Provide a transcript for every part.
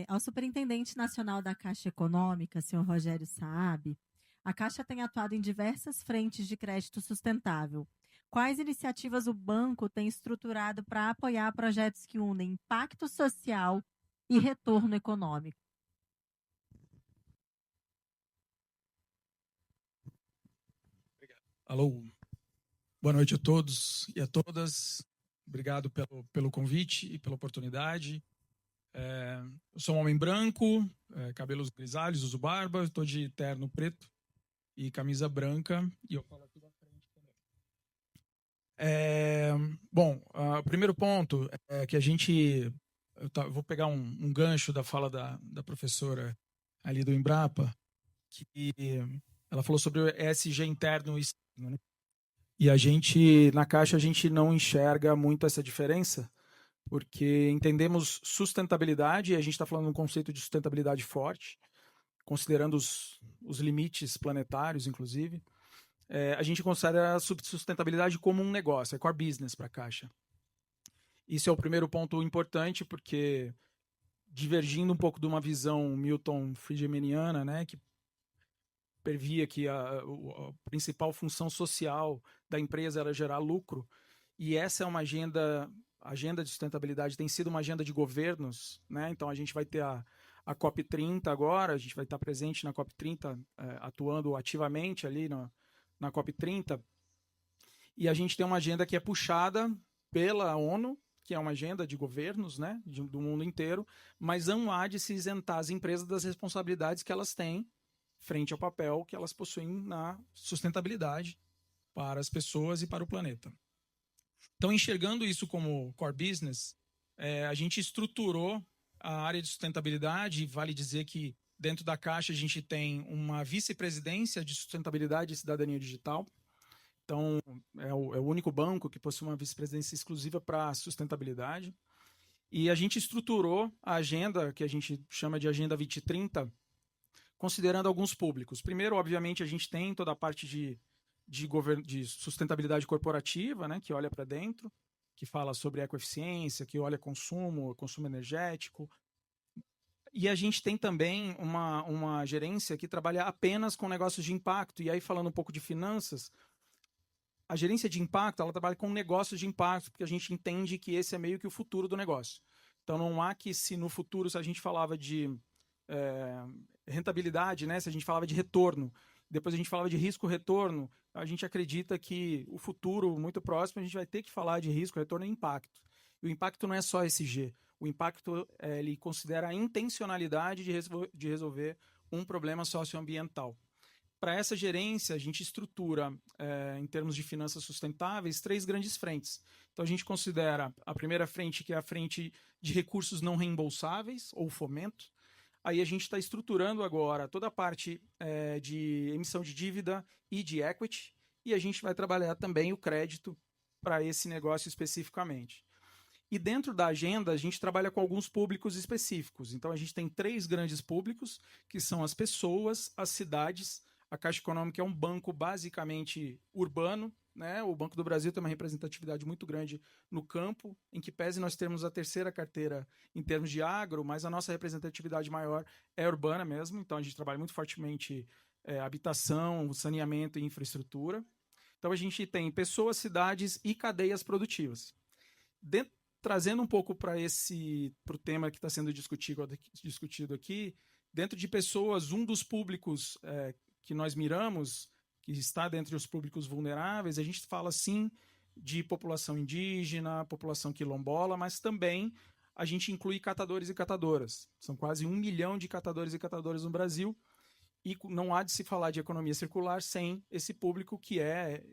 Ao Superintendente Nacional da Caixa Econômica, senhor Rogério Saab, a Caixa tem atuado em diversas frentes de crédito sustentável. Quais iniciativas o banco tem estruturado para apoiar projetos que unem impacto social e retorno econômico? Alô, boa noite a todos e a todas. Obrigado pelo convite e pela oportunidade. Eu sou um homem branco, cabelos grisalhos, uso barba, estou de terno preto e camisa branca, e eu falo aqui da frente também. O primeiro ponto é que a gente... vou pegar um gancho da fala da professora ali do Embrapa, que ela falou sobre o ESG interno e externo, né? E a gente, na Caixa, a gente não enxerga muito essa diferença, porque entendemos sustentabilidade, e a gente está falando de um conceito de sustentabilidade forte, considerando os limites planetários, inclusive. A gente considera a sustentabilidade como um negócio, é core business para a Caixa. Isso é o primeiro ponto importante, porque divergindo um pouco de uma visão Milton Friedmaniana, né, que previa que a principal função social da empresa era gerar lucro, e essa é uma agenda de sustentabilidade tem sido uma agenda de governos, né? Então a gente vai ter a COP30 agora, a gente vai estar presente na COP30, atuando ativamente ali na COP30, e a gente tem uma agenda que é puxada pela ONU, que é uma agenda de governos, né, do mundo inteiro, mas não há de se isentar as empresas das responsabilidades que elas têm frente ao papel que elas possuem na sustentabilidade para as pessoas e para o planeta. Então, enxergando isso como core business, a gente estruturou a área de sustentabilidade, e vale dizer que dentro da Caixa a gente tem uma vice-presidência de sustentabilidade e cidadania digital. Então, é o único banco que possui uma vice-presidência exclusiva para sustentabilidade. E a gente estruturou a agenda, que a gente chama de Agenda 2030, considerando alguns públicos. Primeiro, obviamente, a gente tem toda a parte de sustentabilidade corporativa, né, que olha para dentro, que fala sobre ecoeficiência, que olha consumo energético. E a gente tem também uma gerência que trabalha apenas com negócios de impacto. E aí, falando um pouco de finanças, a gerência de impacto, ela trabalha com negócios de impacto, porque a gente entende que esse é meio que o futuro do negócio. Então, não há que, se no futuro, se a gente falava de rentabilidade, né? Se a gente falava de retorno, depois a gente falava de risco-retorno, a gente acredita que o futuro muito próximo a gente vai ter que falar de risco, retorno e impacto. E o impacto não é só ESG. O impacto ele considera a intencionalidade de resolver um problema socioambiental. Para essa gerência, a gente estrutura, em termos de finanças sustentáveis, 3 grandes frentes. Então, a gente considera a primeira frente, que é a frente de recursos não reembolsáveis, ou fomento. Aí a gente está estruturando agora toda a parte de emissão de dívida e de equity, e a gente vai trabalhar também o crédito para esse negócio especificamente. E dentro da agenda, a gente trabalha com alguns públicos específicos. Então, a gente tem 3 grandes públicos, que são as pessoas, as cidades. A Caixa Econômica é um banco basicamente urbano, né? O Banco do Brasil tem uma representatividade muito grande no campo, em que pese nós temos a terceira carteira em termos de agro, mas a nossa representatividade maior é urbana mesmo. Então, a gente trabalha muito fortemente habitação, saneamento e infraestrutura. Então, a gente tem pessoas, cidades e cadeias produtivas. Trazendo um pouco para o tema que está sendo discutido aqui, dentro de pessoas, um dos públicos que nós miramos, que está dentre os públicos vulneráveis, a gente fala sim de população indígena, população quilombola, mas também a gente inclui catadores e catadoras. São quase 1 milhão de catadores e catadoras no Brasil, e não há de se falar de economia circular sem esse público que é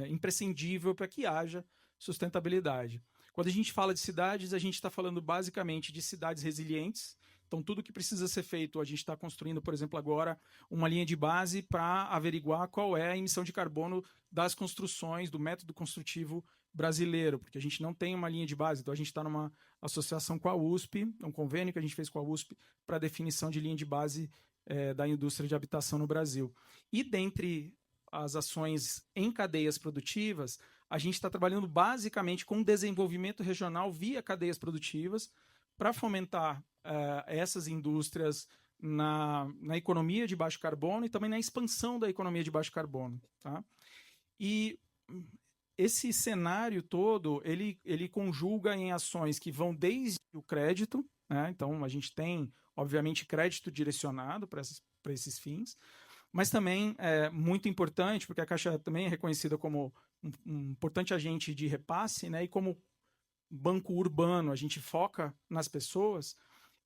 imprescindível para que haja sustentabilidade. Quando a gente fala de cidades, a gente está falando basicamente de cidades resilientes. Então, tudo que precisa ser feito, a gente está construindo, por exemplo, agora, uma linha de base para averiguar qual é a emissão de carbono das construções, do método construtivo brasileiro, porque a gente não tem uma linha de base. Então, a gente está numa associação com a USP, um convênio que a gente fez com a USP para a definição de linha de base da indústria de habitação no Brasil. E dentre as ações em cadeias produtivas, a gente está trabalhando basicamente com desenvolvimento regional via cadeias produtivas para fomentar essas indústrias na economia de baixo carbono e também na expansão da economia de baixo carbono. Tá? E esse cenário todo, ele conjuga em ações que vão desde o crédito, né? Então a gente tem, obviamente, crédito direcionado para esses fins, mas também é muito importante, porque a Caixa também é reconhecida como um importante agente de repasse, né? E como banco urbano, a gente foca nas pessoas.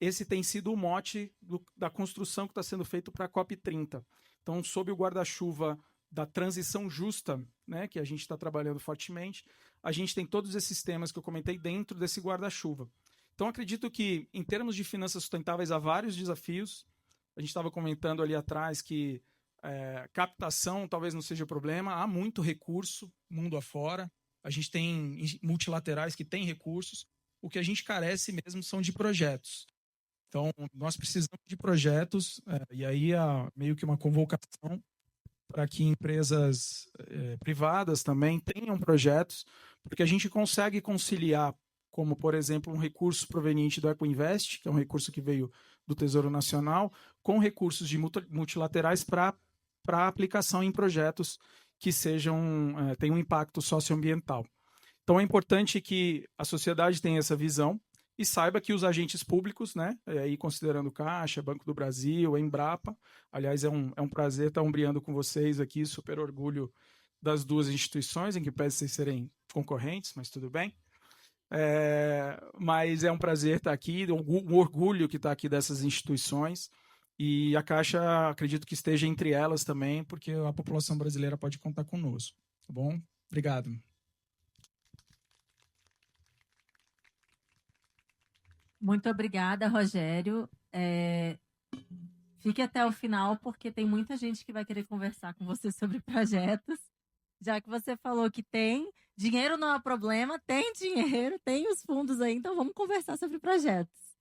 Esse tem sido o mote da construção que está sendo feito para a COP30. Então, sob o guarda-chuva da transição justa, né, que a gente está trabalhando fortemente, a gente tem todos esses temas que eu comentei dentro desse guarda-chuva. Então, acredito que, em termos de finanças sustentáveis, há vários desafios. A gente estava comentando ali atrás que captação talvez não seja o problema, há muito recurso mundo afora, a gente tem multilaterais que têm recursos, o que a gente carece mesmo são de projetos. Então, nós precisamos de projetos, e aí há meio que uma convocação para que empresas privadas também tenham projetos, porque a gente consegue conciliar, como, por exemplo, um recurso proveniente do EcoInvest, que é um recurso que veio do Tesouro Nacional, com recursos de multilaterais para aplicação em projetos que tenham um impacto socioambiental. Então, é importante que a sociedade tenha essa visão e saiba que os agentes públicos, né, aí considerando Caixa, Banco do Brasil, Embrapa, aliás, é um prazer estar ombreando com vocês aqui, super orgulho das duas instituições, em que pese vocês serem concorrentes, mas tudo bem. Mas é um prazer estar aqui, um orgulho que está aqui dessas instituições, e a Caixa, acredito que esteja entre elas também, porque a população brasileira pode contar conosco. Tá bom? Obrigado. Muito obrigada, Rogério. Fique até o final, porque tem muita gente que vai querer conversar com você sobre projetos. Já que você falou que tem, dinheiro não é problema, tem dinheiro, tem os fundos aí, então vamos conversar sobre projetos.